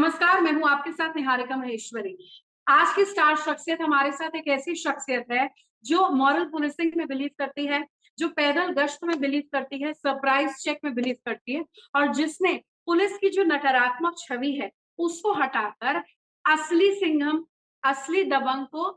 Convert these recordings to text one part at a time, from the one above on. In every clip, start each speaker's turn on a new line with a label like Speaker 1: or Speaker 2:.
Speaker 1: नमस्कार, मैं हूँ आपके साथ निहारिका महेश्वरी। आज की स्टार शख्सियत हमारे साथ एक ऐसी शख्सियत है जो मॉरल पुलिसिंग में बिलीव करती है, जो पैदल गश्त में बिलीव करती है, सरप्राइज चेक में बिलीव करती है और जिसने पुलिस की जो नकारात्मक छवि है उसको हटाकर असली सिंघम, असली दबंग को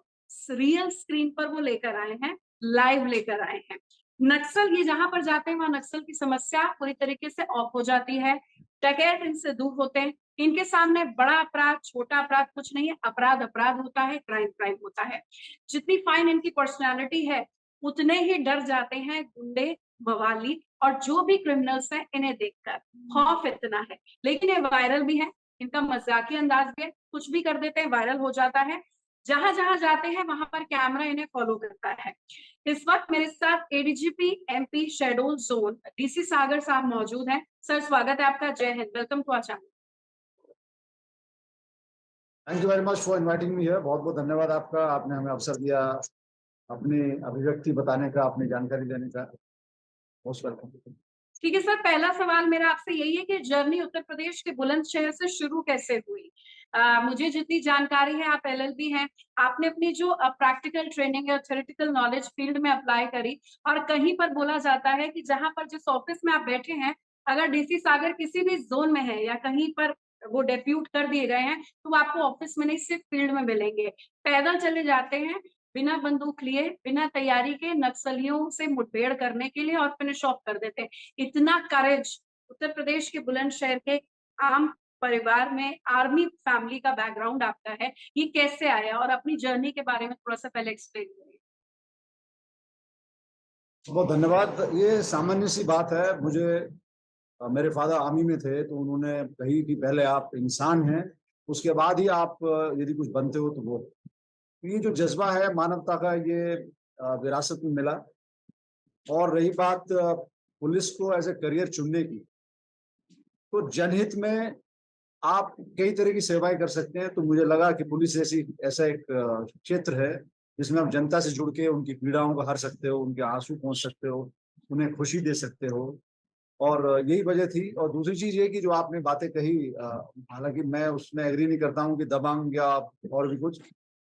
Speaker 1: रियल स्क्रीन पर वो लेकर आए हैं, लाइव लेकर आए हैं। नक्सल ये जहां पर जाते हैं वहां नक्सल की समस्या पूरी तरीके से ऑफ हो जाती है। डकैत इनसे दूर होते हैं। इनके सामने बड़ा अपराध छोटा अपराध कुछ नहीं है, अपराध अपराध होता है, क्राइम क्राइम होता है। जितनी फाइन इनकी पर्सनालिटी है उतने ही डर जाते हैं गुंडे, बवाली और जो भी क्रिमिनल्स हैं इन्हें देखकर। खौफ इतना है, लेकिन ये वायरल भी है। इनका मजाकिया अंदाज भी है, कुछ भी कर देते हैं, वायरल हो जाता है। जहां जहां जाते हैं वहां पर कैमरा इन्हें फॉलो करता है। इस वक्त मेरे साथ एडीजीपी एमपी शेड्यूल जोन डीसी सागर साहब मौजूद हैं। सर, स्वागत है आपका। जय हिंद, welcome to our channel.
Speaker 2: Thank you very much for inviting me here. बहुत बहुत धन्यवाद आपका, आपने हमें अवसर दिया अपनी अभिव्यक्ति बताने का, अपनी जानकारी देने का। Most welcome.
Speaker 1: ठीक है सर, पहला सवाल मेरा आपसे यही है कि जर्नी उत्तर प्रदेश के बुलंदशहर से शुरू कैसे हुई? मुझे जितनी जानकारी है, आप एलएलबी हैं, आपने अपनी जो प्रैक्टिकल ट्रेनिंग या थ्योरेटिकल नॉलेज फील्ड में अप्लाई करी और कहीं पर बोला जाता है कि जहां पर जिस ऑफिस में आप बैठे हैं, अगर डीसी सागर किसी भी जोन में है या कहीं पर वो डेप्यूट कर दिए गए हैं तो वो आपको ऑफिस में नहीं सिर्फ फील्ड में मिलेंगे। पैदल चले जाते हैं, बिना बंदूक लिए, बिना तैयारी के नक्सलियों से मुठभेड़ करने के लिए और फिनिश ऑफ कर देते हैं। इतना करेज उत्तर प्रदेश के बुलंदशहर के आम परिवार में, आर्मी फैमिली का बैकग्राउंड आपका है, ये कैसे आया? और अपनी जर्नी के बारे में थोड़ा सा पहले एक्सप्लेन करिए।
Speaker 2: बहुत धन्यवाद। ये सामान्य सी बात है। मुझे मेरे फादर आर्मी में थे तो उन्होंने कही कि पहले आप इंसान हैं, उसके बाद ही आप यदि कुछ बनते हो तो वो। ये जो जज्बा है मानवता का, ये विरासत में मिला। और रही बात पुलिस को एज ए करियर चुनने की, तो जनहित में आप कई तरह की सेवाएं कर सकते हैं। तो मुझे लगा कि पुलिस ऐसा एक क्षेत्र है जिसमें आप जनता से जुड़ के उनकी पीड़ाओं को हर सकते हो, उनके आंसू पहुंच सकते हो, उन्हें खुशी दे सकते हो। और यही वजह थी। और दूसरी चीज ये कि जो आपने बातें कही, हालांकि मैं उसमें एग्री नहीं करता हूँ कि दबंग या और भी कुछ।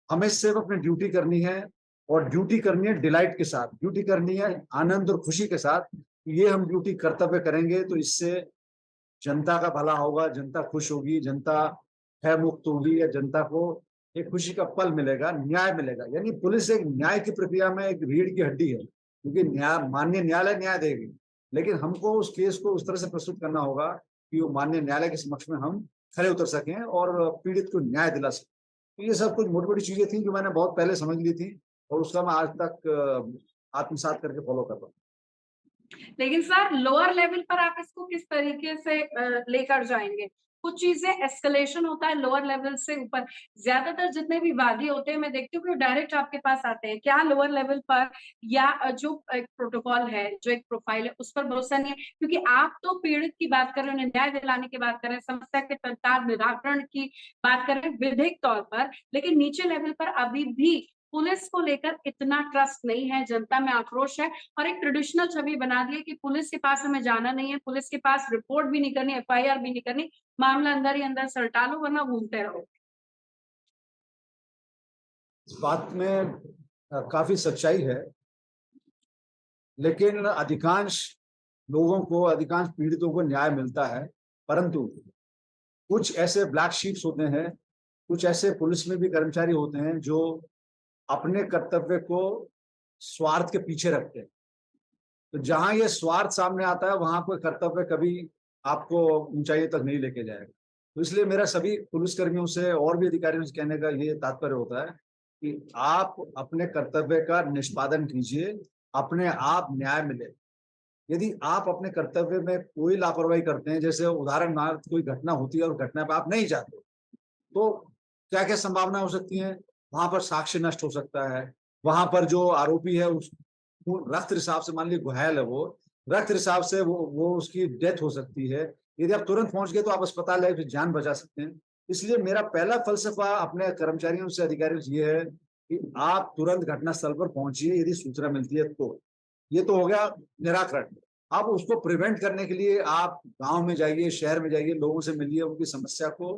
Speaker 2: हमें सिर्फ अपनी ड्यूटी करनी है, और ड्यूटी करनी है डिलाइट के साथ, ड्यूटी करनी है आनंद और खुशी के साथ। ये हम ड्यूटी कर्तव्य करेंगे तो इससे जनता का भला होगा, जनता खुश होगी, जनता भय मुक्त होगी, या जनता को एक खुशी का पल मिलेगा, न्याय मिलेगा। यानी पुलिस एक न्याय की प्रक्रिया में एक रीढ़ की हड्डी है, क्योंकि माननीय न्यायालय न्याय देगी, लेकिन हमको उस केस को उस तरह से प्रस्तुत करना होगा कि वो माननीय न्यायालय के समक्ष में हम खड़े उतर सकें और पीड़ित को न्याय दिला सकें। तो ये सब कुछ मोटी मोटी चीजें थी जो मैंने बहुत पहले समझ ली थी, और उसका मैं आज तक आत्मसात करके फॉलो कर रहा हूँ।
Speaker 1: लेकिन सर, लोअर लेवल पर आप इसको किस तरीके से लेकर जाएंगे? कुछ चीजें एस्केलेशन होता है लोअर लेवल से ऊपर। ज्यादातर जितने भी वादी होते हैं मैं देखती हूँ कि वो डायरेक्ट आपके पास आते हैं। क्या लोअर लेवल पर या जो एक प्रोटोकॉल है, जो एक प्रोफाइल है, उस पर भरोसा नहीं है? क्योंकि आप तो पीड़ित की बात कर रहे हैं, उन्हें न्याय दिलाने की बात कर रहे हैं, समस्या के तत्काल निराकरण की बात कर रहे हैं विधिक तौर पर, लेकिन नीचे लेवल पर अभी भी पुलिस को लेकर इतना ट्रस्ट नहीं है, जनता में आक्रोश है और एक ट्रेडिशनल छवि बना दी है कि पुलिस के पास हमें जाना नहीं है, पुलिस के पास रिपोर्ट भी नहीं करनी, एफआईआर भी नहीं करनी, मामला अंदर ही अंदर सलटा लो वरना घूमते रहो।
Speaker 2: इस बात में काफी सच्चाई है, लेकिन अधिकांश लोगों को, अधिकांश पीड़ितों को न्याय मिलता है। परंतु कुछ ऐसे ब्लैक शीप्स होते हैं, कुछ ऐसे पुलिस में भी कर्मचारी होते हैं जो अपने कर्तव्य को स्वार्थ के पीछे रखते हैं। तो जहां ये स्वार्थ सामने आता है वहां कोई कर्तव्य कभी आपको ऊंचाइयों तक नहीं लेके जाएगा। तो इसलिए मेरा सभी पुलिसकर्मियों से और भी अधिकारियों से कहने का ये तात्पर्य होता है कि आप अपने कर्तव्य का निष्पादन कीजिए, अपने आप न्याय मिले। यदि आप अपने कर्तव्य में कोई लापरवाही करते हैं, जैसे उदाहरण कोई घटना होती है और घटना पे आप नहीं जाते, तो क्या क्या संभावना हो सकती है? वहां पर साक्ष्य नष्ट हो सकता है, वहां पर जो आरोपी है उस रक्त रिसाव से, मान लीजिए घायल है, वो रक्त रिसाव से वो उसकी डेथ हो सकती है। यदि आप तुरंत पहुंच गए तो आप अस्पताल है फिर जान बचा सकते हैं। इसलिए मेरा पहला फलसफा अपने कर्मचारियों से, अधिकारियों से ये है कि आप तुरंत घटनास्थल पर पहुंचिए यदि सूचना मिलती है तो। ये तो हो गया निराकरण। अब उसको प्रिवेंट करने के लिए आप गांव में जाइए, शहर में जाइए, लोगों से मिलिए, उनकी समस्या को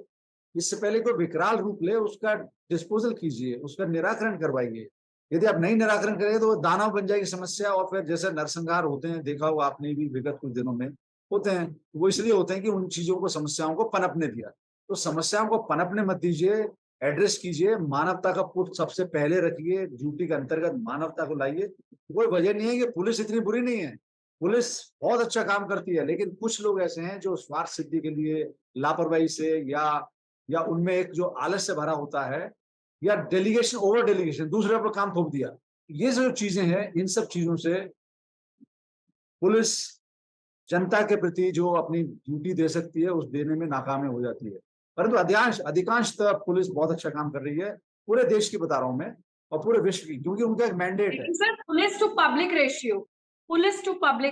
Speaker 2: इससे पहले कोई विकराल रूप ले उसका डिस्पोजल कीजिए, उसका निराकरण करवाइए। यदि आप नहीं निराकरण करेंगे तो वो दानव बन जाएगी समस्या, और फिर जैसे नरसंहार होते हैं, देखा होगा आपने भी विगत कुछ दिनों में होते हैं, वो इसलिए होते हैं कि उन चीजों को, समस्याओं को पनपने दिया। तो समस्याओं को पनपने मत दीजिए, एड्रेस कीजिए, मानवता का पुट सबसे पहले रखिए, ड्यूटी के अंतर्गत मानवता को लाइए। कोई वजह नहीं है कि पुलिस इतनी बुरी नहीं है, पुलिस बहुत अच्छा काम करती है, लेकिन कुछ लोग ऐसे हैं जो स्वार्थ सिद्धि के लिए, लापरवाही से, या उनमें एक जो आलस्य भरा होता है, या डेलीगेशन, ओवर डेलीगेशन, दूसरे पर काम थोप दिया, ये जो चीजें हैं, इन सब चीजों से पुलिस जनता के प्रति जो अपनी ड्यूटी दे सकती है, उस देने में नाकाम हो जाती है। परंतु अधिकांशतः पुलिस बहुत अच्छा काम कर रही है, पूरे देश की बता रहा हूं मैं, और पूरे विश्व की, क्योंकि उनका एक मैंडेट है।
Speaker 1: लेकिन sir, police to public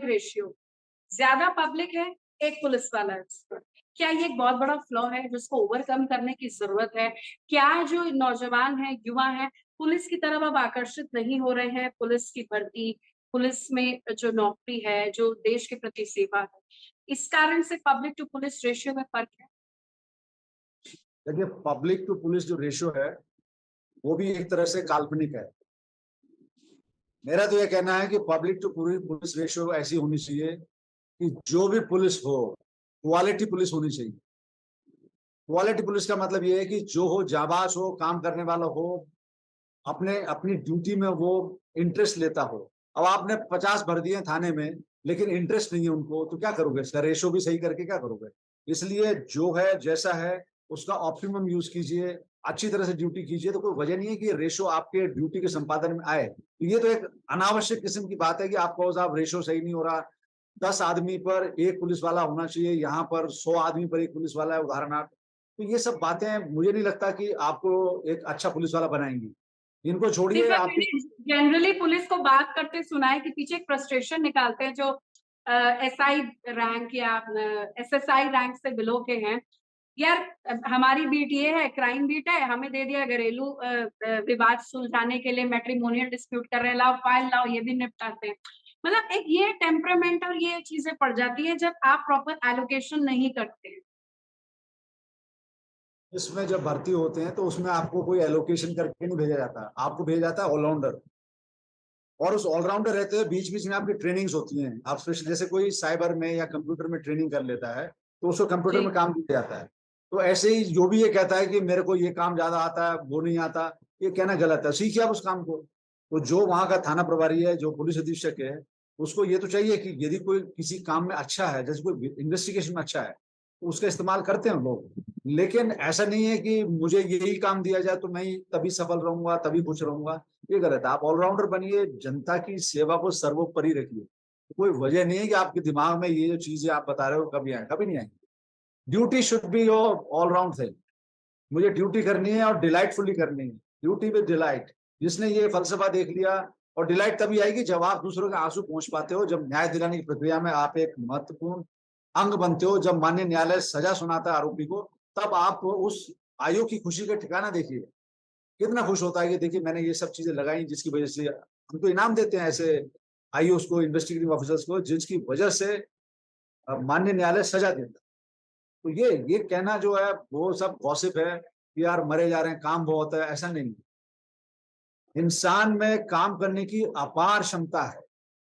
Speaker 1: ratio ज्यादा पब्लिक है, एक पुलिस वाला है उस पर। क्या ये एक बहुत बड़ा फ्लॉ है जिसको ओवरकम करने की जरूरत है? क्या जो नौजवान है, युवा है, पुलिस की तरफ अब आकर्षित नहीं हो रहे हैं? पुलिस की भर्ती, पुलिस में जो नौकरी है, जो देश के प्रति सेवा है, इस कारण से पब्लिक टू पुलिस रेशियो में फर्क है?
Speaker 2: देखिए, पब्लिक टू पुलिस जो रेशियो है, वो भी एक तरह से काल्पनिक है। मेरा तो यह कहना है कि पब्लिक टू पुलिस रेशियो ऐसी होनी चाहिए कि जो भी पुलिस हो, क्वालिटी पुलिस होनी चाहिए। क्वालिटी पुलिस का मतलब ये है कि जो हो, जाबाज हो, काम करने वाला हो, अपने अपनी ड्यूटी में वो इंटरेस्ट लेता हो। अब आपने 50 भर दिए थाने में, लेकिन इंटरेस्ट नहीं है उनको, तो क्या करोगे? इसका रेशो भी सही करके क्या करोगे? इसलिए जो है, जैसा है, उसका ऑप्टिमम यूज कीजिए, अच्छी तरह से ड्यूटी कीजिए, तो कोई वजह नहीं है कि रेशो आपके ड्यूटी के संपादन में आए। तो ये तो एक अनावश्यक किस्म की बात है कि आपको साहब रेशो सही नहीं हो रहा, 10 आदमी पर एक पुलिस वाला होना चाहिए, यहाँ पर 100 आदमी पर एक पुलिस वाला है, उदाहरणार्थ। तो ये सब बातें मुझे नहीं लगता कि आपको एक अच्छा पुलिस वाला बनाएंगी। इनको
Speaker 1: नहीं
Speaker 2: छोड़िए
Speaker 1: पर
Speaker 2: आप।
Speaker 1: मैंने जनरली पुलिस को बात करते सुना है कि पीछे एक फ्रस्ट्रेशन निकालते हैं जो एसआई रैंक या एसएसआई रैंक से बिलो के हैं। यार, हमारी बीट ये है, क्राइम बीट है, हमें दे दिया घरेलू विवाद सुलझाने के लिए, मैट्रिमोनियल डिस्प्यूट कर रहे हैं, लाओ फाइल लाओ, ये भी निपटाते हैं। मतलब एक ये टेम्परामेंट और ये चीजें पड़ जाती है जब आप प्रॉपर एलोकेशन नहीं करते हैं।
Speaker 2: इसमें जब भर्ती होते हैं तो उसमें आपको कोई एलोकेशन करके नहीं भेजा जाता, आपको भेजा जाता है ऑलराउंडर। और उस ऑलराउंडर रहते हुए बीच बीच में आपकी ट्रेनिंग्स होती हैं। आप स्पेशल जैसे कोई साइबर में या कंप्यूटर में ट्रेनिंग कर लेता है, तो उसको कंप्यूटर
Speaker 1: जी।
Speaker 2: में काम दिया जाता है। तो ऐसे ही जो भी ये कहता है कि मेरे को ये काम ज्यादा आता है, वो नहीं आता, ये कहना गलत है। सीखिए आप उस काम को। तो जो वहां का थाना प्रभारी है, जो पुलिस अधीक्षक है, उसको ये तो चाहिए कि यदि कोई किसी काम में अच्छा है, जैसे कोई इन्वेस्टिगेशन में अच्छा है, तो उसका इस्तेमाल करते हैं लोग। लेकिन ऐसा नहीं है कि मुझे यही काम दिया जाए तो मैं ही तभी सफल रहूंगा, तभी खुश रहूंगा। ये गलत है। आप ऑलराउंडर बनिए, जनता की सेवा को सर्वोपरि रखिए। कोई वजह नहीं है कि आपके दिमाग में ये जो चीजें आप बता रहे हो कभी आए, कभी नहीं आएंगी। Duty should be your all round thing. मुझे ड्यूटी करनी है और डिलाइटफुली करनी है, ड्यूटी विद डिलाइट। जिसने ये फलसफा देख लिया, और डिलाइट तभी आएगी जब आप दूसरों के आंसू पहुंच पाते हो, जब न्याय दिलाने की प्रक्रिया में आप एक महत्वपूर्ण अंग बनते हो, जब माननीय न्यायालय सजा सुनाता है आरोपी को, तब आप उस आयु की खुशी का ठिकाना देखिए। कितना खुश होता है कि देखिए मैंने ये सब चीजें लगाई, जिसकी वजह से हमको इनाम देते हैं ऐसे आईओएस को, इन्वेस्टिगेटिव ऑफिसर्स को, जिसकी वजह से माननीय न्यायालय सजा देता है। तो ये कहना जो है वो सब गॉसिप है कि यार मरे जा रहे हैं, काम बहुत है, ऐसा नहीं है। इंसान में काम करने की अपार क्षमता है,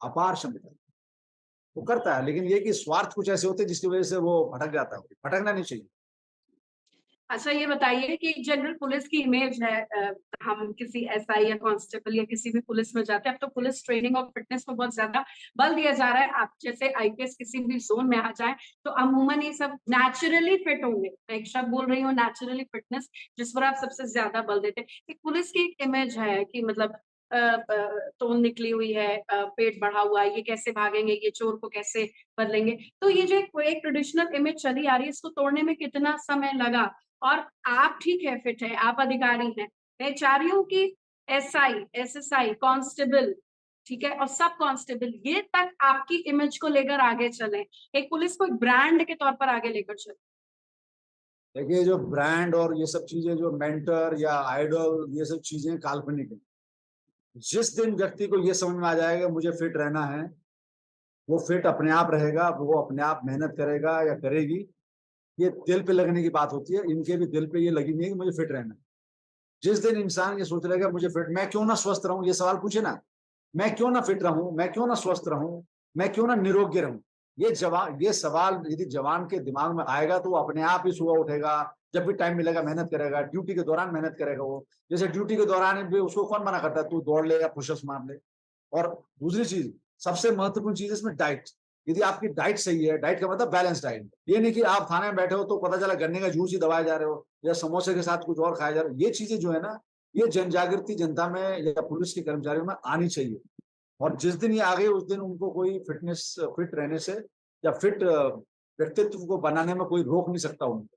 Speaker 2: अपार क्षमता। वो करता है, लेकिन ये कि स्वार्थ कुछ ऐसे होते हैं जिसकी वजह से वो भटक जाता है। भटकना नहीं चाहिए।
Speaker 1: अच्छा, ये बताइए कि जनरल पुलिस की इमेज है, हम किसी एसआई या कांस्टेबल या किसी भी पुलिस में जाते हैं, अब तो पुलिस ट्रेनिंग और फिटनेस में बहुत ज्यादा बल दिया जा रहा है। आप जैसे आईपीएस किसी भी जोन में आ जाए तो अमूमन ये सब नेचुरली फिट होंगे। मैं एक शब्द बोल रही हूँ, नेचुरली फिटनेस, जिस पर आप सबसे ज्यादा बल देते हैं। एक पुलिस की एक इमेज है कि मतलब तोन निकली हुई है, पेट बढ़ा हुआ है, ये कैसे भागेंगे, ये चोर को कैसे बदलेंगे। तो ये जो एक ट्रेडिशनल इमेज चली आ रही है, इसको तोड़ने में कितना समय लगा? और आप ठीक है, फिट है, आप अधिकारी हैं, मैं चाह रही हूँ कि एसआई, एसएसआई, कांस्टेबल, ठीक है, और सब कांस्टेबल, ये तक आपकी इमेज को लेकर आगे चले, एक पुलिस को एक ब्रांड के तौर पर आगे लेकर चले।
Speaker 2: देखिए, जो ब्रांड और ये सब चीजें, जो मेंटर या आइडल, ये सब चीजें काल्पनिक है। जिस दिन व्यक्ति को ये समझ में आ जाएगा मुझे फिट रहना है, वो फिट अपने आप रहेगा, वो अपने आप मेहनत करेगा या करेगी। ये दिल पे लगने की बात होती है, इनके भी दिल पे ये लगी नहीं है कि मुझे फिट रहना है। जिस दिन इंसान ये सोच लेगा मुझे फिट, मैं क्यों ना स्वस्थ रहूं, ये सवाल पूछे ना, मैं क्यों ना फिट रहूं, मैं क्यों ना स्वस्थ रहूं, मैं क्यों ना निरोगी रहूं, ये सवाल यदि जवान के दिमाग में आएगा तो वो अपने आप ही सुबह उठेगा, जब भी टाइम मिलेगा मेहनत करेगा, ड्यूटी के दौरान मेहनत करेगा। वो जैसे ड्यूटी के दौरान भी उसको कौन मना करता है, तू दौड़ ले या पुशअप्स मार ले। और दूसरी चीज, सबसे महत्वपूर्ण चीज इसमें डाइट। यदि आपकी डाइट सही है, डाइट का मतलब बैलेंस डाइट, ये नहीं कि आप थाने में बैठे हो तो पता चला गन्ने का जूस ही दबाए जा रहे हो या समोसे के साथ कुछ और खाया जा रहा है। ये चीजें जो है ना, ये जन जागृति जनता में या पुलिस के कर्मचारियों में आनी चाहिए। और जिस दिन ये आ गई उस दिन उनको कोई फिट रहने से या फिट व्यक्तित्व को बनाने में कोई रोक नहीं सकता उनको।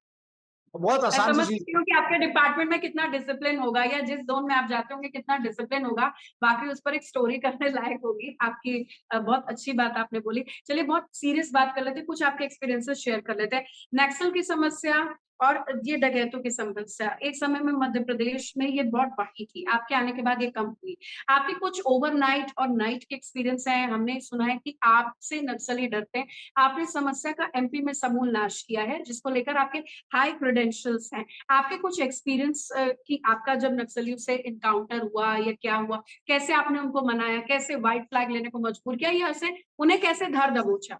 Speaker 2: तो बहुत
Speaker 1: मैं
Speaker 2: आसान सी
Speaker 1: समझ
Speaker 2: चीज।
Speaker 1: सकती हूँ कि आपके डिपार्टमेंट में कितना डिसिप्लिन होगा या जिस जोन में आप जाते होंगे कितना डिसिप्लिन होगा, वाकई उस पर एक स्टोरी करने लायक होगी आपकी। बहुत अच्छी बात आपने बोली। चलिए बहुत सीरियस बात कर लेते हैं, कुछ आपके एक्सपीरियंसेस शेयर कर लेते हैं। नक्सल की समस्या और ये डकैतों की समस्या एक समय में मध्य प्रदेश में ये बहुत बढ़ी थी, आपके आने के बाद ये कम हुई। आपके कुछ ओवरनाइट और नाइट के एक्सपीरियंस हैं, हमने सुना है कि आपसे नक्सली डरते हैं। आपने समस्या का एमपी में समूल नाश किया है, जिसको लेकर आपके हाई क्रेडेंशियल्स हैं। आपके कुछ एक्सपीरियंस कि आपका जब नक्सलियों से एनकाउंटर हुआ या क्या हुआ, कैसे आपने उनको मनाया, कैसे व्हाइट फ्लैग लेने को मजबूर किया या ऐसे उन्हें कैसे धर दबोचा?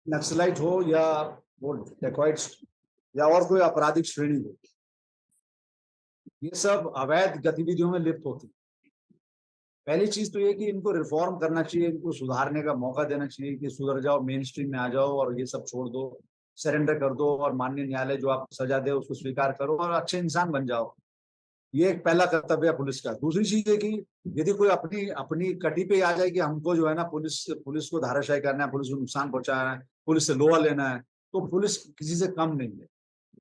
Speaker 2: नक्सलाइट हो या वो डेकॉइट्स या और कोई आपराधिक श्रेणी हो, ये सब अवैध गतिविधियों में लिप्त होती है। पहली चीज तो ये कि इनको रिफॉर्म करना चाहिए, इनको सुधारने का मौका देना चाहिए कि सुधर जाओ, मेन स्ट्रीम में आ जाओ और ये सब छोड़ दो, सरेंडर कर दो और माननीय न्यायालय जो आपको सजा दे उसको स्वीकार करो और अच्छे इंसान बन जाओ। ये एक पहला कर्तव्य है पुलिस का। दूसरी चीज है कि यदि कोई अपनी अपनी कटी पे आ जाए कि हमको जो है ना पुलिस पुलिस को धाराशायी करना है, पुलिस को नुकसान पहुंचाना है, पुलिस से लोहा लेना है, तो पुलिस किसी से कम नहीं है।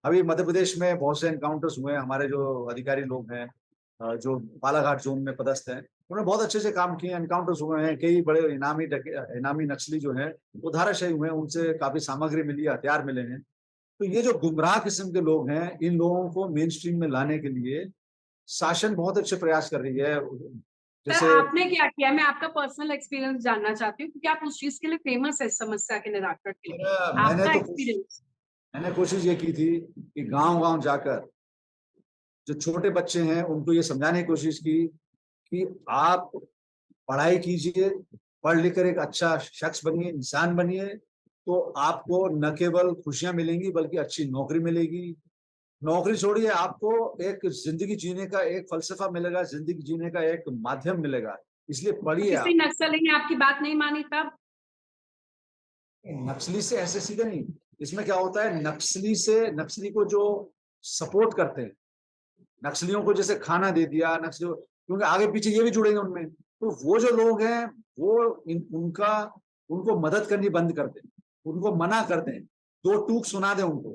Speaker 2: अभी मध्य प्रदेश में बहुत से एनकाउंटर्स हुए हैं, हमारे जो अधिकारी लोग हैं जो बालाघाट जोन में पदस्थ हैं, उन्होंने बहुत अच्छे से काम किए, एनकाउंटर्स हुए हैं, कई बड़े इनामी नक्सली जो हैं वो धाराशायी हुए हैं, उनसे काफी सामग्री मिली, हथियार मिले हैं। तो ये जो गुमराह किस्म के लोग हैं, इन लोगों को मेन स्ट्रीम में लाने के लिए शासन बहुत अच्छे प्रयास कर रही है।
Speaker 1: सर
Speaker 2: जैसे
Speaker 1: आपने क्या किया? मैं आपका पर्सनल एक्सपीरियंस जानना चाहती हूँ क्योंकि आप उस चीज के लिए फेमस है, इस समस्या के निराकरण के लिए।
Speaker 2: मैंने
Speaker 1: आपका
Speaker 2: तो
Speaker 1: एक्सपीरियंस।
Speaker 2: मैंने कोशिश ये की थी कि गांव-गांव जाकर जो छोटे बच्चे हैं उनको ये समझाने की कोशिश की कि आप पढ़ाई कीजिए, पढ़ लिख कर एक अच्छा शख्स बनिए, इंसान बनिए, तो आपको न केवल खुशियाँ मिलेंगी बल्कि अच्छी नौकरी मिलेगी। नौकरी छोड़िए, आपको एक ज़िंदगी जीने का एक फ़लसफ़ा मिलेगा, ज़िंदगी जीने का एक माध्यम मिलेगा। इसलिए
Speaker 1: तो
Speaker 2: पढ़िए
Speaker 1: किसी
Speaker 2: आप।
Speaker 1: नक्सली ने आपकी बात नहीं मानी तब?
Speaker 2: नक्सली से ऐसे सीधे नहीं, इसमें क्या होता है, नक्सली को जो सपोर्ट करते हैं, नक्सलियों को जैसे खाना दे दिया, नक्सलियों क्योंकि आगे पीछे ये भी जुड़ेंगे उनमें, तो वो जो लोग हैं वो उनका उनको मदद करनी बंद कर दें, उनको मना कर दें, दो टूक सुना दें उनको,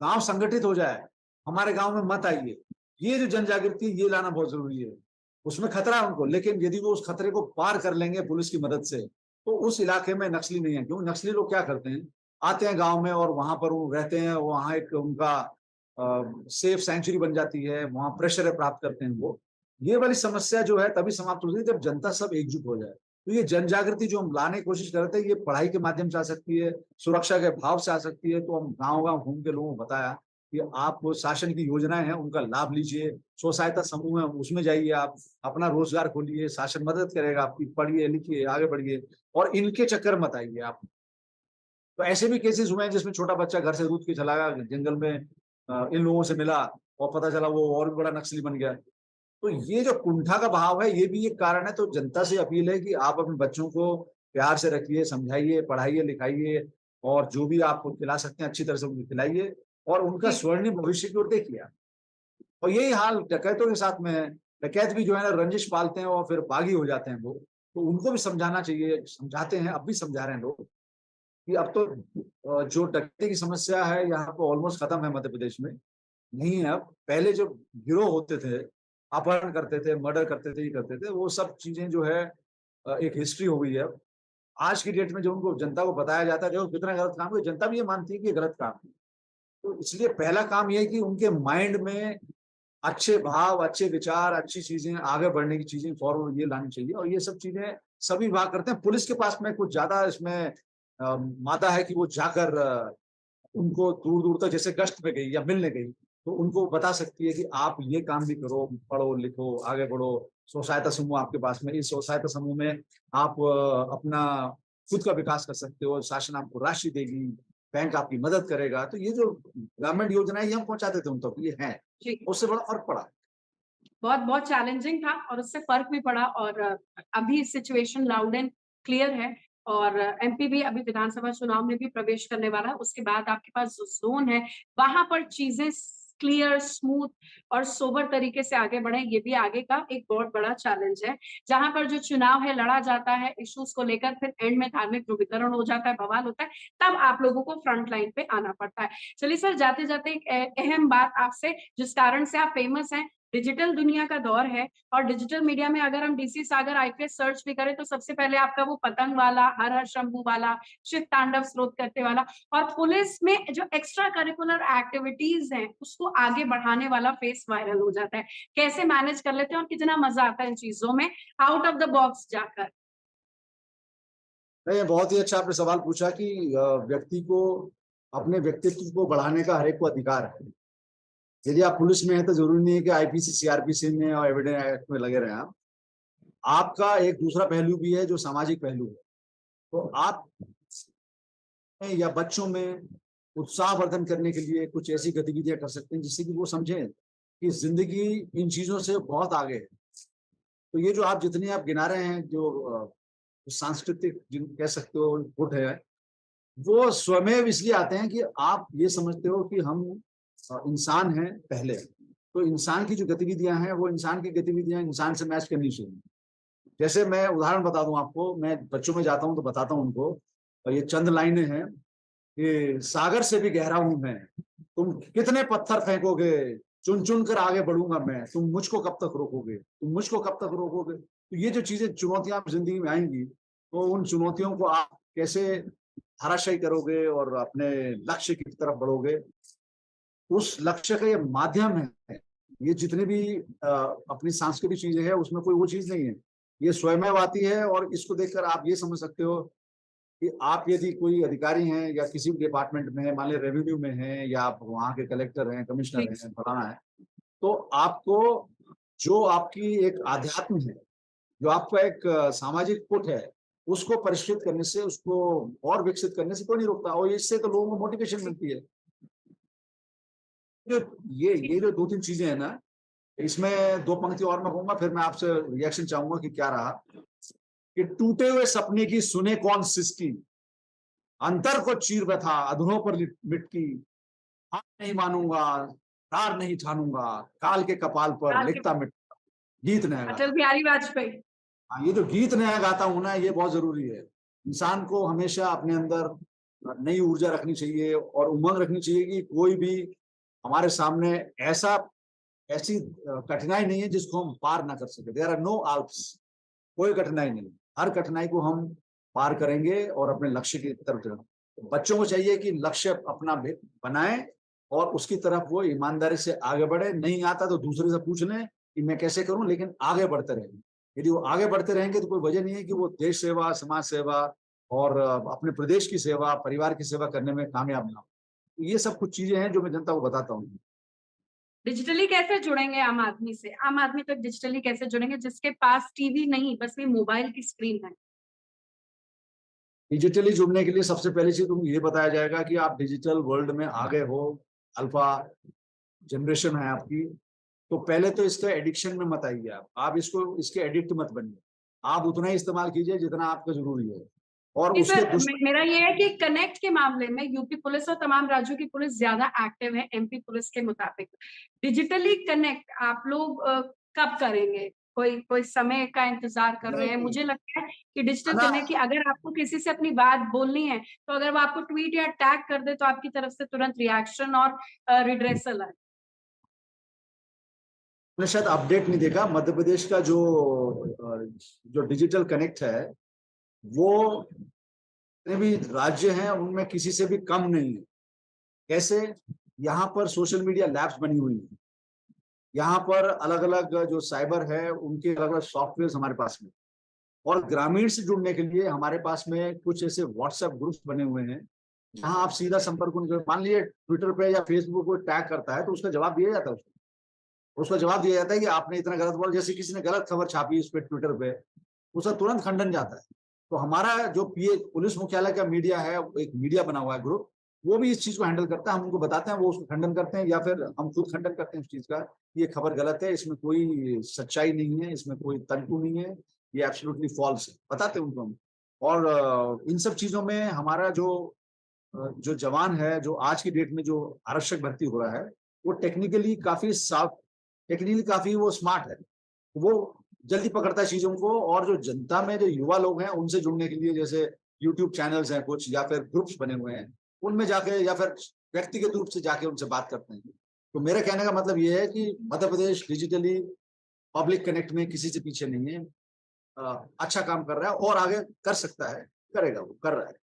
Speaker 2: गांव संगठित हो जाए, हमारे गांव में मत आइए। ये जो जन जागृति ये लाना बहुत जरूरी है। उसमें खतरा है उनको, लेकिन यदि वो उस खतरे को पार कर लेंगे पुलिस की मदद से, तो उस इलाके में नक्सली नहीं है। क्योंकि नक्सली लोग क्या करते हैं, आते हैं गांव में और वहां पर वो रहते हैं, वहां एक उनका सेफ सेंचुरी बन जाती है, वहां प्रेशर प्राप्त करते हैं वो। ये वाली समस्या जो है तभी समाप्त होती है जब जनता सब एकजुट हो जाए। तो ये जन जागृति जो हम लाने की कोशिश करते हैं, ये पढ़ाई के माध्यम से आ सकती है, सुरक्षा के भाव से आ सकती है। तो हम गांव-गांव घूम के लोगों को बताया कि आप शासन की योजनाएं हैं उनका लाभ लीजिए, स्व सहायता समूह है उसमें जाइए, आप अपना रोजगार खोलिए, शासन मदद करेगा आपकी, पढ़िए लिखिए आगे बढ़िए और इनके चक्कर मत आइए आप। तो ऐसे भी केसेस हुए हैं जिसमें छोटा बच्चा घर से कूद के चला गया जंगल में, इन लोगों से मिला और पता चला वो और भी बड़ा नक्सली बन गया। तो ये जो कुंठा का भाव है ये भी एक कारण है। तो जनता से अपील है कि आप अपने बच्चों को प्यार से रखिए, समझाइए, पढ़ाइए, लिखाइए और जो भी आप खिला सकते हैं अच्छी तरह से उनको खिलाइए और उनका
Speaker 1: जी।
Speaker 2: स्वर्णिम भविष्य की ओर देखिए आप। और यही हाल डकैतों के साथ में है। डकैत भी जो है ना रंजिश पालते हैं और फिर बागी हो जाते हैं वो। तो उनको भी समझाना चाहिए, समझाते हैं, अब भी समझा रहे हैं लोग कि अब तो जो डकैती की समस्या है यहाँ पे ऑलमोस्ट खत्म है मध्य प्रदेश में। नहीं है अब, पहले जो गिरोह होते थे, अपहरण करते थे, मर्डर करते थे, ये करते थे, वो सब चीज़ें जो है एक हिस्ट्री हो गई है अब। आज की डेट में जो उनको जनता को बताया जाता है, देखो कितना गलत काम है, जनता भी ये मानती है कि ये गलत काम है। तो इसलिए पहला काम ये है कि उनके माइंड में अच्छे भाव, अच्छे विचार, अच्छी चीज़ें, आगे बढ़ने की चीज़ें फॉरवर्ड ये लानी चाहिए और ये सब चीज़ें सभी विभाग करते हैं। पुलिस के पास में कुछ ज़्यादा इसमें मादा है कि वो जाकर उनको दूर दूर तक जैसे गश्त पे गई या मिलने गई, तो उनको बता सकती है कि आप ये काम भी करो, पढ़ो लिखो, आगे बढ़ो। स्व सहायता समूह आपके पास में, इस स्व सहायता समूह में आप अपना खुद का विकास कर सकते हो, शासन आपको राशि देगी, बैंक आपकी मदद करेगा। तो ये जो गवर्नमेंट योजनाएं ये हम पहुंचाते थे उन तक, ये हैं,
Speaker 1: जी,
Speaker 2: उससे बड़ा फर्क पड़ा।
Speaker 1: बहुत बहुत चैलेंजिंग था और उससे फ़र्क भी पड़ा और अभी सिचुएशन लाउड एंड क्लियर है और एमपी भी अभी विधानसभा चुनाव में भी प्रवेश करने वाला है। उसके बाद आपके पास जो ज़ोन है, वहाँ पर चीज़ें क्लियर, स्मूथ और सोबर तरीके से आगे बढ़ें, ये भी आगे का एक बहुत बड़ा चैलेंज है। जहाँ पर जो चुनाव है लड़ा जाता है इश्यूज़ को लेकर, फिर एंड में धार्मिक ध्रुवीकरण हो जाता है, बवाल होता है, तब आप लोगों को फ्रंट लाइन पे आना पड़ता है। चलिए सर, जाते-जाते एक अहम बात आपसे, जिस कारण से आप फेमस हैं, डिजिटल दुनिया का दौर है और डिजिटल मीडिया में अगर हम डीसी सागर आईपीएस सर्च भी करें तो सबसे पहले आपका वो पतंग वाला, हर हर शंभू वाला, शिव तांडव स्रोत करते वाला और पुलिस में जो एक्स्ट्रा करिकुलर एक्टिविटीज हैं उसको आगे बढ़ाने वाला फेस वायरल हो जाता है। कैसे मैनेज कर लेते हैं और कितना मजा आता है इन चीजों में आउट ऑफ द बॉक्स जाकर?
Speaker 2: नहीं, बहुत ही अच्छा आपने सवाल पूछा कि व्यक्ति को अपने व्यक्तित्व को बढ़ाने का हर एक को अधिकार है। यदि आप पुलिस में हैं तो जरूरी नहीं है कि आईपीसी, सीआरपीसी में और एविडेंस एक्ट में लगे रहें आप। आपका एक दूसरा पहलू भी है जो सामाजिक पहलू है। तो आप या बच्चों में उत्साहवर्धन करने के लिए कुछ ऐसी गतिविधियां कर सकते हैं जिससे कि वो समझें कि जिंदगी इन चीजों से बहुत आगे है। तो ये जो आप जितनी आप गिना रहे हैं, जो सांस्कृतिक जिन कह सकते हो गुट है, वो स्वयं इसलिए आते हैं कि आप ये समझते हो कि हम इंसान हैं पहले। तो इंसान की जो गतिविधियां हैं वो इंसान की गतिविधियां इंसान से मैच करनी चाहिए। जैसे मैं उदाहरण बता दूं आपको, मैं बच्चों में जाता हूं तो बताता हूं उनको, और ये चंद लाइनें हैं कि सागर से भी गहरा हूं मैं, तुम कितने पत्थर फेंकोगे, चुन चुन कर आगे बढ़ूंगा मैं, तुम मुझको कब तक रोकोगे, तुम मुझको कब तक रोकोगे। तो ये जो चीजें चुनौतियां आप जिंदगी में आएंगी, तो उन चुनौतियों को आप कैसे धराशायी करोगे और अपने लक्ष्य की तरफ बढ़ोगे, उस लक्ष्य का ये माध्यम है। ये जितनी भी अपनी सांस्कृतिक चीजें हैं उसमें कोई वो चीज नहीं है, ये स्वयं आती है। और इसको देखकर आप ये समझ सकते हो कि आप यदि कोई अधिकारी हैं या किसी भी डिपार्टमेंट में है, मान लीजिए रेवेन्यू में है या आप वहाँ के कलेक्टर हैं, कमिश्नर
Speaker 1: जी,
Speaker 2: हैं, फलाना है, तो आपको जो आपकी एक आध्यात्म है, जो आपका एक सामाजिक पुट है, उसको परिष्कृत करने से, उसको और विकसित करने से कोई नहीं रोकता, और इससे तो लोगों को मोटिवेशन मिलती है। जो
Speaker 1: जी।
Speaker 2: ये जो दो तीन चीजें हैं ना, इसमें दो पंक्ति और मैं कहूंगा, फिर मैं आपसे रिएक्शन चाहूंगा कि क्या रहा। कि टूटे हुए सपने की सुने कौन सिसकी, अंतर को चीर बैठा अधरों पर मिटकी, हार नहीं मानूंगा, हार नहीं ठानूंगा, काल के कपाल पर
Speaker 1: काल के
Speaker 2: लिखता मिट गीत नया
Speaker 1: अटल
Speaker 2: गाता।
Speaker 1: बिहारी वाजपेयी।
Speaker 2: हाँ, ये जो गीत नया गाता हूं ना, ये बहुत जरूरी है। इंसान को हमेशा अपने अंदर नई ऊर्जा रखनी चाहिए और उमंग रखनी चाहिए कि कोई भी हमारे सामने ऐसा ऐसी कठिनाई नहीं है जिसको हम पार ना कर सके। देयर आर नो आल्प्स, कोई कठिनाई नहीं, हर कठिनाई को हम पार करेंगे और अपने लक्ष्य की तरफ जाएंगे। तो बच्चों को चाहिए कि लक्ष्य अपना बनाएं और उसकी तरफ वो ईमानदारी से आगे बढ़े। नहीं आता तो दूसरे से पूछ लें कि मैं कैसे करूं, लेकिन आगे बढ़ते रहेंगे। यदि वो आगे बढ़ते रहेंगे तो कोई वजह नहीं है कि वो देश सेवा, समाज सेवा और अपने प्रदेश की सेवा, परिवार की सेवा करने में कामयाब ना हो। तो ये सब कुछ चीजें हैं जो मैं जनता को बताता हूँ।
Speaker 1: डिजिटली कैसे जुड़ेंगे आम आदमी से? आम आदमी तक डिजिटली कैसे जुड़ेंगे जिसके पास टीवी नहीं, बस ये मोबाइल की स्क्रीन है?
Speaker 2: डिजिटली जुड़ने के लिए सबसे पहली चीज तुमको ये बताया जाएगा कि आप डिजिटल वर्ल्ड में आगे हो, अल्फा जनरेशन है आपकी। तो पहले तो इसका एडिक्शन में मत आइए। आप इसको इसके एडिक्ट मत बनिए। आप उतना ही इस्तेमाल कीजिए जितना आपका जरूरी है। और
Speaker 1: जी
Speaker 2: उसके
Speaker 1: सर, मेरा ये है कि कनेक्ट के मामले में यूपी पुलिस और तमाम राज्यों की पुलिस ज्यादा एक्टिव है एमपी पुलिस के मुताबिक। डिजिटली कनेक्ट आप लोग कब करेंगे? कोई कोई समय का इंतजार कर रहे हैं?
Speaker 2: नहीं
Speaker 1: मुझे लगता है कि डिजिटल
Speaker 2: आना,
Speaker 1: कनेक्ट की अगर आपको किसी से अपनी बात बोलनी है तो अगर वो आपको ट्वीट या टैग कर दे तो आपकी तरफ से तुरंत रिएक्शन और रिड्रेसल है।
Speaker 2: आपने शायद अपडेट नहीं देखा। मध्य प्रदेश का जो डिजिटल कनेक्ट है, वो जितने भी राज्य हैं उनमें किसी से भी कम नहीं है। कैसे? यहाँ पर सोशल मीडिया लैब्स बनी हुई है। यहाँ पर अलग अलग जो साइबर है उनके अलग अलग सॉफ्टवेयर हमारे पास में। और ग्रामीण से जुड़ने के लिए हमारे पास में कुछ ऐसे व्हाट्सएप ग्रुप्स बने हुए हैं जहाँ आप सीधा संपर्क उनके, मान लीजिए ट्विटर पे या फेसबुक को टैग करता है तो उसका जवाब दिया जाता है उसको। उसका जवाब दिया जाता है कि आपने इतना गलत बोला, जैसे किसी ने गलत खबर छापी इस पे ट्विटर पे, उसका तुरंत खंडन जाता है। तो हमारा जो पीए पुलिस मुख्यालय का मीडिया है, एक मीडिया बना हुआ है ग्रुप, वो भी इस चीज को हैंडल करता है। हम उनको बताते हैं, वो उसको खंडन करते हैं, या फिर हम खुद खंडन करते हैं उस चीज का, ये खबर गलत है, इसमें कोई सच्चाई नहीं है, इसमें कोई तंतु नहीं है, ये एब्सोल्युटली फॉल्स है, बताते हैं उनको हम। और इन सब चीजों में हमारा जो जवान है, जो आज की डेट में जो आरक्षक भर्ती हो रहा है, वो टेक्निकली काफी साफ, टेक्निकली काफी वो स्मार्ट है, वो जल्दी पकड़ता है चीजों को। और जो जनता में जो युवा लोग हैं उनसे जुड़ने के लिए, जैसे यूट्यूब चैनल्स हैं कुछ, या फिर ग्रुप्स बने हुए हैं, उनमें जाके या फिर व्यक्तिगत रूप से जाके उनसे बात करते हैं। तो मेरे कहने का मतलब ये है कि Madhya Pradesh digitally public connect में किसी से पीछे नहीं है, अच्छा काम कर रहा है और आगे कर सकता है, करेगा, वो कर रहा है।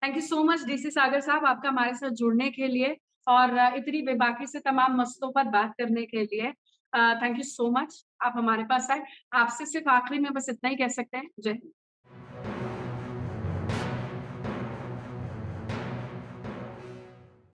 Speaker 1: Thank you so much DC Sagar साहब, आपका हमारे साथ जुड़ने के लिए और इतनी बेबाकी से तमाम मसलों पर बात करने के लिए। थैंक यू सो मच, आप हमारे पास आए। आपसे सिर्फ आखिरी में बस इतना ही कह सकते हैं, जय हिंद।